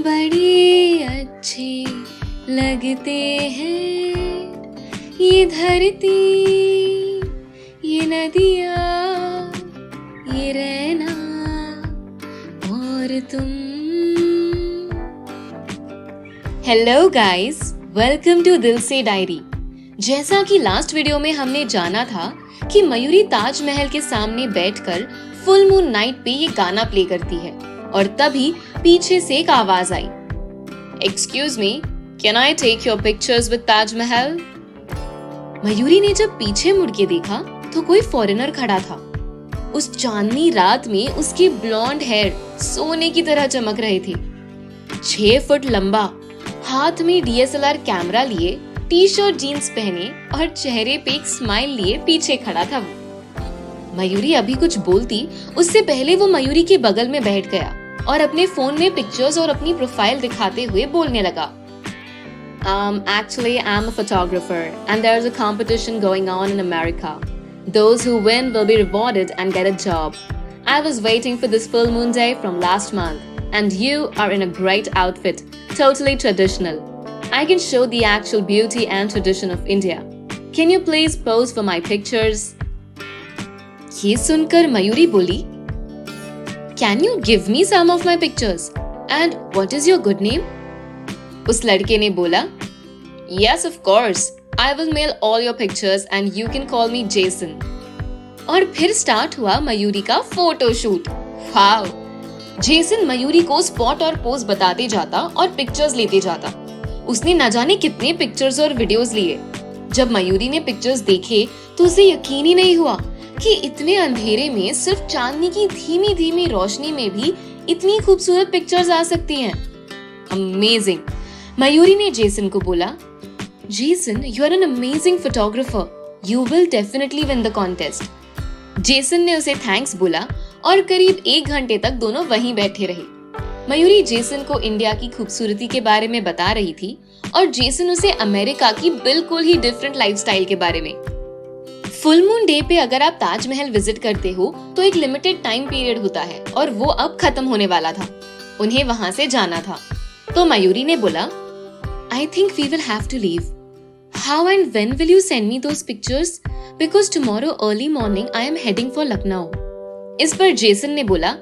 बड़े अच्छे लगते हैं ये धरती, ये नदियाँ, ये रहना और तुम। हेलो गाइस, वेलकम टू दिल से डायरी। जैसा कि लास्ट वीडियो में हमने जाना था कि मयूरी ताजमहल के सामने बैठकर फुल मून नाइट पे ये गाना प्ले करती है और तभी पीछे से एक आवाज आई, excuse me, can I take your pictures with Taj Mahal? Mayuri ने जब पीछे मुड़ के देखा तो कोई फॉरेनर खड़ा था। उस चांदनी रात में उसके ब्लॉन्ड हेयर सोने की तरह चमक रहे थे। 6 फुट लंबा, हाथ में DSLR कैमरा लिए, टी शर्ट जीन्स पहने और चेहरे पे एक स्माइल लिए पीछे खड़ा था वो। मयूरी अभी कुछ बोलती उससे पहले वो मयूरी के बगल में बैठ गया और अपने फोन में पिक्चर्स और अपनी प्रोफाइल दिखाते हुए बोलने लगा। Actually, I'm a photographer and there's a competition going on in America. Those who win will be rewarded and get a job. I was waiting for this full moon day from last month and you are in a great outfit, totally traditional. I can show the actual beauty and tradition of India. Can you please pose for my pictures? ये सुनकर मयूरी बोली, Can you give me some of my pictures? And what is your good name? उस लड़के ने बोला, Yes, of course. I will mail all your pictures and you can call me Jason. और फिर start हुआ मयूरी का फोटो शूट। वाव! Jason Mayuri को spot और पोज बताते जाता और पिक्चर्स लेते जाता। उसने न जाने कितने पिक्चर्स और वीडियोस लिए। जब मयूरी ने पिक्चर्स देखे तो उसे यकीन ही नहीं हुआ कि इतने अंधेरे में सिर्फ चांदनी की धीमी धीमी रोशनी में भी इतनी खूबसूरत पिक्चर्स आ सकती हैं। अमेजिंग! मयूरी ने जेसन को बोला, Jason, you are an amazing photographer, you will definitely win the contest. Jason ने उसे थैंक्स बोला और करीब 1 घंटे तक दोनों वहीं बैठे रहे। मयूरी जेसन को इंडिया की खूबसूरती के बारे में बता रही थी और जेसन उसे अमेरिका की बिल्कुल ही डिफरेंट लाइफस्टाइल के बारे में। फुल मून डे पे अगर आप ताजमहल विजिट करते हो तो एक लिमिटेड टाइम पीरियड होता है और वो अब खत्म होने वाला था। उन्हें वहां से जाना था। तो मयूरी ने बोला, I think we will have to leave. How and when will you send me those pictures? Because tomorrow early morning I am heading for Lucknow. इस पर जेसन ने बोला,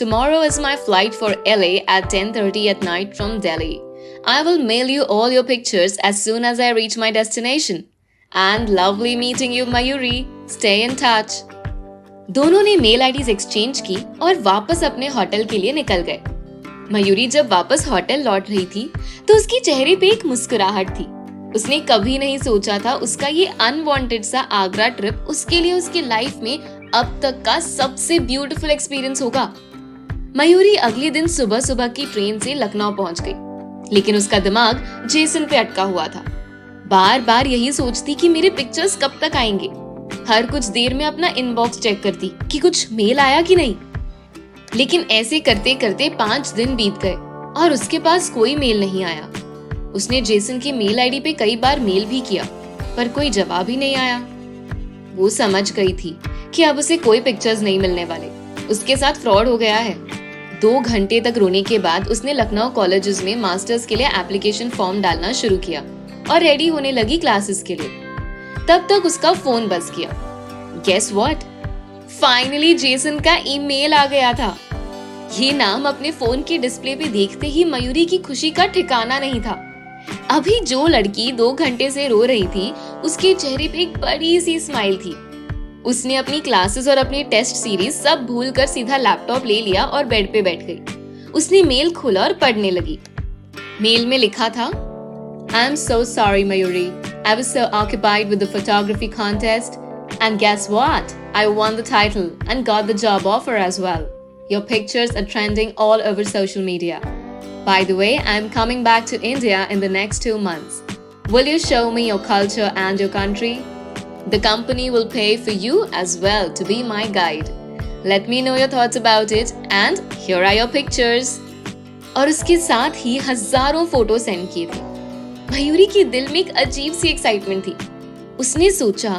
Tomorrow is my flight for LA at 10:30 at night from Delhi. I will mail you all your pictures as soon as I reach my destination. And lovely meeting you, Mayuri. Stay in touch. दोनों ने mail IDs exchange की और वापस अपने hotel के लिए निकल गए। मयूरी जब वापस होटल लौट रही थी तो उसके चेहरे पे एक मुस्कुराहट थी। उसने कभी नहीं सोचा था उसका ये अनवांटेड सा आगरा ट्रिप उसके लिए उसकी लाइफ में अब तक का सबसे ब्यूटीफुल एक्सपीरियंस होगा। मयूरी अगले दिन सुबह सुबह की ट्रेन से लखनऊ पहुंच गई, लेकिन उसका दिमाग जेसन पे अटका हुआ था। बार बार यही सोचती कि मेरे पिक्चर्स कब तक आएंगे। हर कुछ देर में अपना इनबॉक्स चेक करती कि कुछ मेल आया कि नहीं। लेकिन ऐसे करते करते 5 दिन बीत गए और उसके पास कोई मेल नहीं आया। उसने जेसन की मेल आईडी पे कई बार मेल भी किया पर कोई जवाब ही नहीं आया। वो समझ गई थी कि अब उसे कोई पिक्चर्स नहीं मिलने वाले, उसके साथ फ्रॉड हो गया है। 2 घंटे तक रोने के बाद उसने लखनऊ कॉलेजेस में मास्टर्स के लिए एप्लीकेशन फॉर्म डालना शुरू किया और रेडी होने लगी क्लासेस के लिए। तब तक उसका फोन बज गया। Guess what? फाइनली जेसन का ईमेल आ गया था। ये नाम अपने फोन के डिस्प्ले पे देखते ही मयूरी की खुशी का ठिकाना नहीं था। अभी जो लड़की 2 घंटे से रो रही थी उसके चेहरे पे एक बड़ी सी स्माइल थी। उसने अपनी क्लासेस और अपनी टेस्ट सीरीज सब भूलकर सीधा लैपटॉप ले लिया और बेड पे बैठ गई। उसने मेल खोला और पढ़ने लगी। मेल में लिखा था, I am so sorry Mayuri, I was so occupied with the photography contest and guess what? I won the title and got the job offer as well. Your pictures are trending all over social media. By the way, I am coming back to India in the next 2 months. Will you show me your culture and your country? The company will pay for you as well to be my guide. Let me know your thoughts about it and here are your pictures. और उसके साथ ही हजारों photo send किए थे। मयूरी के दिल में एक अजीब सी एक्साइटमेंट थी। उसने सोचा,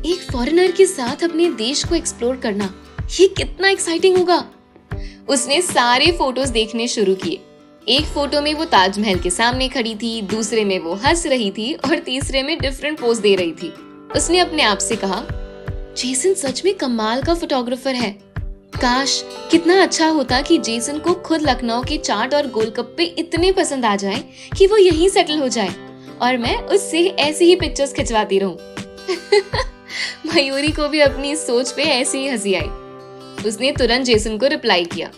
एक फॉरेनर के साथ अपने देश को एक्सप्लोर करना, ये कितना एक्साइटिंग होगा। उसने सारे फोटोज देखने शुरू किए। एक फोटो में वो ताजमहल के सामने खड़ी थी, दूसरे में वो हंस रही थी और तीसरे में डिफरेंट पोज दे रही थी। उसने अपने आप से कहा, जेसन सच में कमाल का फोटोग्राफर है। काश कितना अच्छा होता कि जेसन को खुद लखनऊ के चाट और गोलगप्पे इतने पसंद आ जाएं कि वो यहीं सेटल हो जाए और मैं उससे ऐसी ही पिक्चर्स खिंचवाती रहूं। मयूरी को भी अपनी इस सोच पे ऐसे ही हंसी आई। उसने तुरंत जेसन को रिप्लाई किया,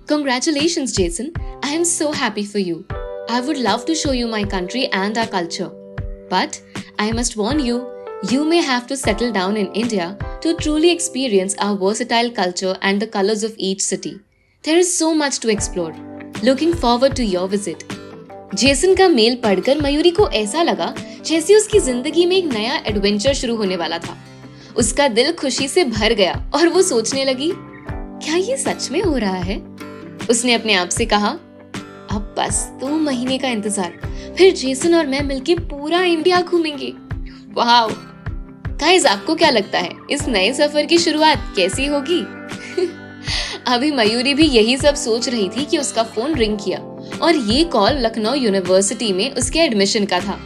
Congratulations, Jason. I am so happy for you. I would love to show you my country and our culture. But I must warn you, you may have to settle down in India to truly experience our versatile culture and the colors of each city. There is so much to explore. Looking forward to your visit. Jason का mail पढ़कर मयूरी को ऐसा लगा जैसे उसकी जिंदगी में एक नया एडवेंचर शुरू होने वाला था। उसका दिल खुशी से भर गया और वो सोचने लगी, क्या ये सच में हो रहा है? उसने अपने आप से कहा, अब बस 2 महीने का इंतजार, फिर जेसन और मैं मिलके पूरा इंडिया घूमेंगे। वाह! गाइस, आपको क्या लगता है इस नए सफर की शुरुआत कैसी होगी? अभी मयूरी भी यही सब सोच रही थी कि उसका फोन रिंग किया और ये कॉल लखनऊ यूनिवर्सिटी में उसके एडमिशन का था।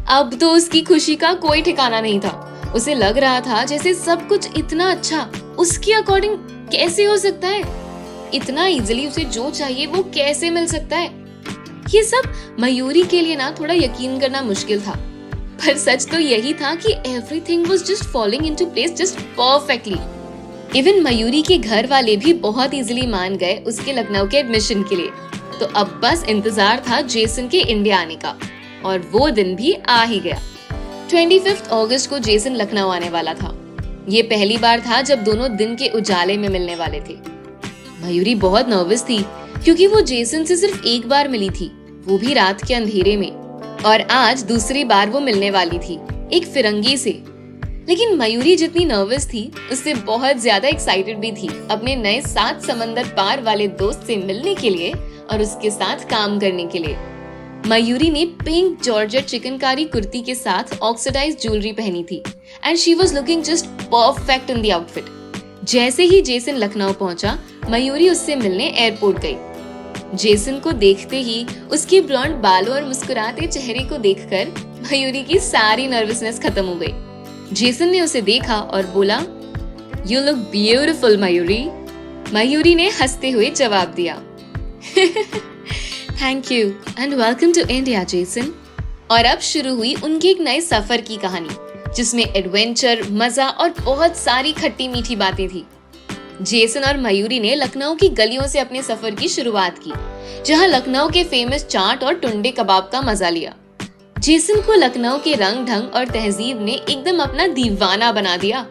अब तो उसकी खुशी का कोई ठिकाना नहीं था। उसे लग रहा था जैसे सब कुछ इतना अच्छा उसके अकॉर्डिंग कैसे हो सकता है, इतना इजीली उसे जो चाहिए वो कैसे मिल सकता है। ये सब मयूरी के लिए ना थोड़ा यकीन करना मुश्किल था, पर सच तो यही था कि everything was just falling into place just perfectly. Even Mayuri के घर वाले भी बहुत इजीली मान गए उसके लखनऊ के एडमिशन के लिए। तो अब बस इंतजार था जेसन के इंडिया आने का और वो दिन भी आ ही गया। 25 अगस्त को जेसन लखनऊ आने वाला था। ये पहली बार था जब दोनों दिन के उजाले में मिलने वाले थे। मयूरी बहुत नर्वस थी क्योंकि वो जेसन से सिर्फ एक बार मिली थी, वो भी रात के अंधेरे में, और आज दूसरी बार वो मिलने वाली थी एक फिरंगी से। लेकिन मयूरी जितनी नर्वस थी उससे बहुत ज्यादा एक्साइटेड भी थी अपने नए 7 समंदर पार वाले दोस्त से मिलने के लिए और उसके साथ काम करने के लिए। मयूरी ने पिंक जॉर्जेट चिकनकारी कुर्ती के साथ ऑक्सीडाइज्ड ज्वेलरी पहनी थी and she was looking just perfect in the outfit. जैसे ही जेसन लखनऊ पहुंचा, मयूरी उससे मिलने एयरपोर्ट गई। जेसन को देखते ही उसके ब्लॉन्ड बालों और मुस्कुराते चेहरे को देखकर मयूरी की सारी नर्वसनेस खत्म हो गई। जेसन ने उसे देखा और बोला, "You look beautiful, Mayuri." Mayuri ने हंसते हुए जवाब दिया, "Thank you and welcome to India, Jason." और अब शुरू हुई उनके एक नए सफर की कहानी, जिसमें एडवेंचर, मजा और बहुत सारी खट्टी मीठी बातें थी। जेसन और मयूरी ने लखनऊ की गलियों से अपने सफर की शुरुआत की, जहां लखनऊ के फेमस चाट और टुंडे कबाब का मजा लिया। जेसन को लखनऊ के रंग ढंग और तहजीब ने एकदम अपना दीवाना बना दिया।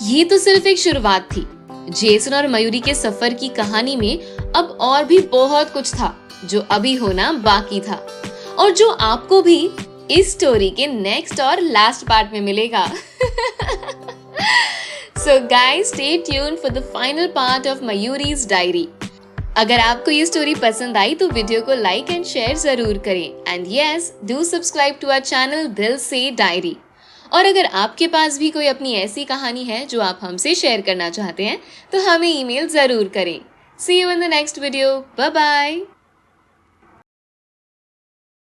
ये तो सिर्फ एक शुरुआत थी। जेसन और मयूरी के सफर की कहानी में अब और भी बहुत कुछ था जो अभी होना बाकी था और जो आपको भी इस स्टोरी के नेक्स्ट और लास्ट पार्ट में मिलेगा। So guys, stay tuned for the final part of Mayuri's diary. अगर आपको ये स्टोरी पसंद आई तो वीडियो को लाइक एंड शेयर जरूर करें and yes, do subscribe to our channel Dil Se diary. और अगर आपके पास भी कोई अपनी ऐसी कहानी है जो आप हमसे शेयर करना चाहते हैं तो हमें ईमेल जरूर करें। See you in the next video. Bye bye.